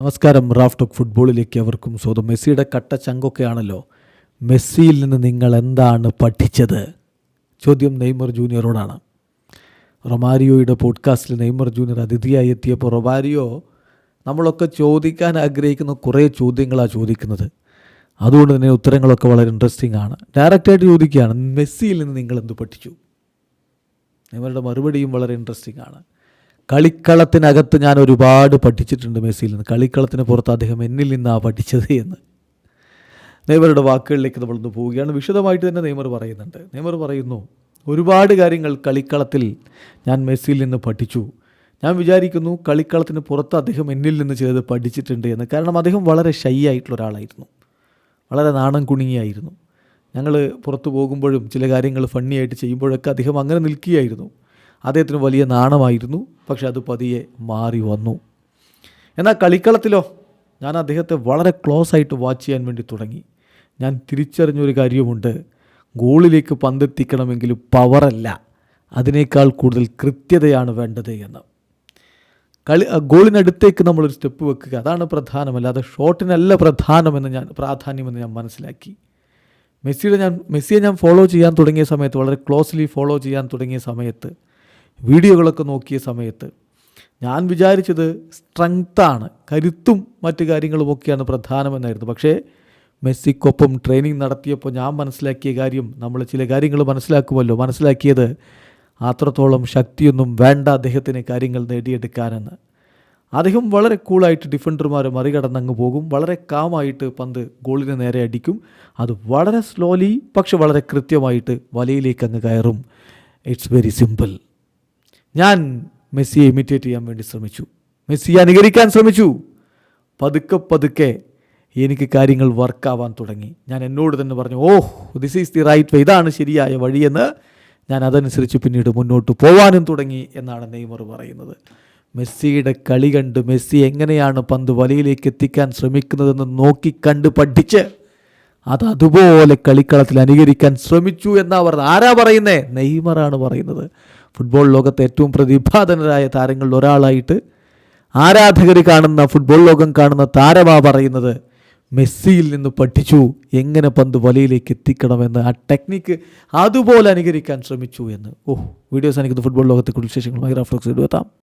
നമസ്കാരം. Raf talk ഫുട്ബോളിലേക്ക് അവർക്കും സ്വന്തം. മെസ്സിയുടെ കട്ട ചങ്കൊക്കെയാണല്ലോ. മെസ്സിയിൽ നിന്ന് നിങ്ങൾ എന്താണ് പഠിച്ചത്? ചോദ്യം നെയ്മർ ജൂനിയറോടാണ്. റൊമാരിയോയുടെ പോഡ്കാസ്റ്റിൽ നെയ്മർ ജൂനിയർ അതിഥിയായി എത്തിയപ്പോൾ റൊമാരിയോ നമ്മളൊക്കെ ചോദിക്കാൻ ആഗ്രഹിക്കുന്ന കുറേ ചോദ്യങ്ങളാണ് ചോദിക്കുന്നത്. അതുകൊണ്ട് തന്നെ ഉത്തരങ്ങളൊക്കെ വളരെ ഇൻട്രസ്റ്റിംഗ് ആണ്. ഡയറക്റ്റായിട്ട് ചോദിക്കുകയാണ്, മെസ്സിയിൽ നിന്ന് നിങ്ങൾ എന്ത് പഠിച്ചു? നെയ്മറുടെ മറുപടിയും വളരെ ഇൻട്രസ്റ്റിംഗ് ആണ്. കളിക്കളത്തിനകത്ത് ഞാൻ ഒരുപാട് പഠിച്ചിട്ടുണ്ട് മെസ്സിയിൽ നിന്ന്, കളിക്കളത്തിന് പുറത്ത് അദ്ദേഹം എന്നിൽ നിന്നാണ് പഠിച്ചത് എന്ന്. നെയ്മറുടെ വാക്കുകളിലേക്ക് നമ്മളൊന്ന് പോവുകയാണ്. വിശദമായിട്ട് തന്നെ നെയ്മർ പറയുന്നുണ്ട്. നെയ്മർ പറയുന്നു, ഒരുപാട് കാര്യങ്ങൾ കളിക്കളത്തിൽ ഞാൻ മെസ്സിയിൽ നിന്ന് പഠിച്ചു. ഞാൻ വിചാരിക്കുന്നു കളിക്കളത്തിന് പുറത്ത് അദ്ദേഹം എന്നിൽ നിന്ന് ചിലത് പഠിച്ചിട്ടുണ്ട് എന്ന്. കാരണം അദ്ദേഹം വളരെ ഷൈ ആയിട്ടുള്ള ഒരാളായിരുന്നു, വളരെ നാണം കുണുങ്ങിയായിരുന്നു. ഞങ്ങൾ പുറത്തു പോകുമ്പോഴും ചില കാര്യങ്ങൾ ഫണ്ണിയായിട്ട് ചെയ്യുമ്പോഴൊക്കെ അദ്ദേഹം അങ്ങനെ നിൽക്കുകയായിരുന്നു. അദ്ദേഹത്തിന് വലിയ നാണമായിരുന്നു. പക്ഷെ അത് പതിയെ മാറി വന്നു. എന്നാൽ കളിക്കളത്തിലോ ഞാൻ അദ്ദേഹത്തെ വളരെ ക്ലോസ് ആയിട്ട് വാച്ച് ചെയ്യാൻ വേണ്ടി തുടങ്ങി. ഞാൻ തിരിച്ചറിഞ്ഞൊരു കാര്യമുണ്ട്, ഗോളിലേക്ക് പന്തെത്തിക്കണമെങ്കിൽ പവറല്ല, അതിനേക്കാൾ കൂടുതൽ കൃത്യതയാണ് വേണ്ടത് എന്ന്. ഗോളിനടുത്തേക്ക് നമ്മളൊരു സ്റ്റെപ്പ് വെക്കുക, അതാണ് പ്രധാനമല്ലാതെ ഷോട്ടിനല്ല പ്രാധാന്യമെന്ന് ഞാൻ മനസ്സിലാക്കി. മെസ്സിയെ ഞാൻ ഫോളോ ചെയ്യാൻ തുടങ്ങിയ സമയത്ത്, വളരെ ക്ലോസ്ലി ഫോളോ ചെയ്യാൻ തുടങ്ങിയ സമയത്ത്, വീഡിയോകളൊക്കെ നോക്കിയ സമയത്ത് ഞാൻ വിചാരിച്ചത് സ്ട്രെങ്ത്താണ്, കരുത്തും മറ്റു കാര്യങ്ങളുമൊക്കെയാണ് പ്രധാനമെന്നായിരുന്നു. പക്ഷേ മെസ്സിക്കൊപ്പം ട്രെയിനിങ് നടത്തിയപ്പോൾ ഞാൻ മനസ്സിലാക്കിയ കാര്യം, നമ്മൾ ചില കാര്യങ്ങൾ മനസ്സിലാക്കിയത് അത്രത്തോളം ശക്തിയൊന്നും വേണ്ട അദ്ദേഹത്തിന് കാര്യങ്ങൾ നേടിയെടുക്കാനെന്ന്. അദ്ദേഹം വളരെ കൂളായിട്ട് ഡിഫൻഡർമാരെ മറികടന്നങ്ങ് പോകും, വളരെ കാമായിട്ട് പന്ത് ഗോളിന് നേരെ അടിക്കും. അത് വളരെ സ്ലോലി പക്ഷെ വളരെ കൃത്യമായിട്ട് വലയിലേക്ക് അങ്ങ് കയറും. It's very simple. ഞാൻ മെസ്സിയെ ഇമിറ്റേറ്റ് ചെയ്യാൻ വേണ്ടി ശ്രമിച്ചു, മെസ്സിയെ അനുകരിക്കാൻ ശ്രമിച്ചു. പതുക്കെ എനിക്ക് കാര്യങ്ങൾ വർക്കാവാൻ തുടങ്ങി. ഞാൻ എന്നോട് തന്നെ പറഞ്ഞു, this is the right way, ഇതാണ് ശരിയായ വഴിയെന്ന്. ഞാൻ അതനുസരിച്ച് പിന്നീട് മുന്നോട്ട് പോവാനും തുടങ്ങി എന്നാണ് നെയ്മർ പറയുന്നത്. മെസ്സിയുടെ കളി കണ്ട് മെസ്സി എങ്ങനെയാണ് പന്ത് വലയിലേക്ക് എത്തിക്കാൻ ശ്രമിക്കുന്നതെന്ന് നോക്കി പഠിച്ച് അതുപോലെ കളിക്കളത്തിൽ അനുകരിക്കാൻ ശ്രമിച്ചു എന്നാ പറഞ്ഞത്. ആരാ പറയുന്നേ? നെയ്മറാണ് പറയുന്നത്. ഫുട്ബോൾ ലോകത്തെ ഏറ്റവും പ്രതിഭാധനരായ താരങ്ങളിൽ ഒരാളായിട്ട് ആരാധകർ കാണുന്ന, ഫുട്ബോൾ ലോകം കാണുന്ന താരമാ പറയുന്നത്, മെസ്സിയിൽ നിന്ന് പഠിച്ചു എങ്ങനെ പന്ത് വലയിലേക്ക് എത്തിക്കണമെന്ന്. ആ ടെക്നിക്ക് അതുപോലെ അനുകരിക്കാൻ ശ്രമിച്ചു എന്ന്. വീഡിയോസ് അനുകരിക്കുന്ന ഫുട്ബോൾ ലോകത്തെ കൂടുതൽ വിശേഷങ്ങളുമായി റാഫ് ടോക്സ് എത്താം.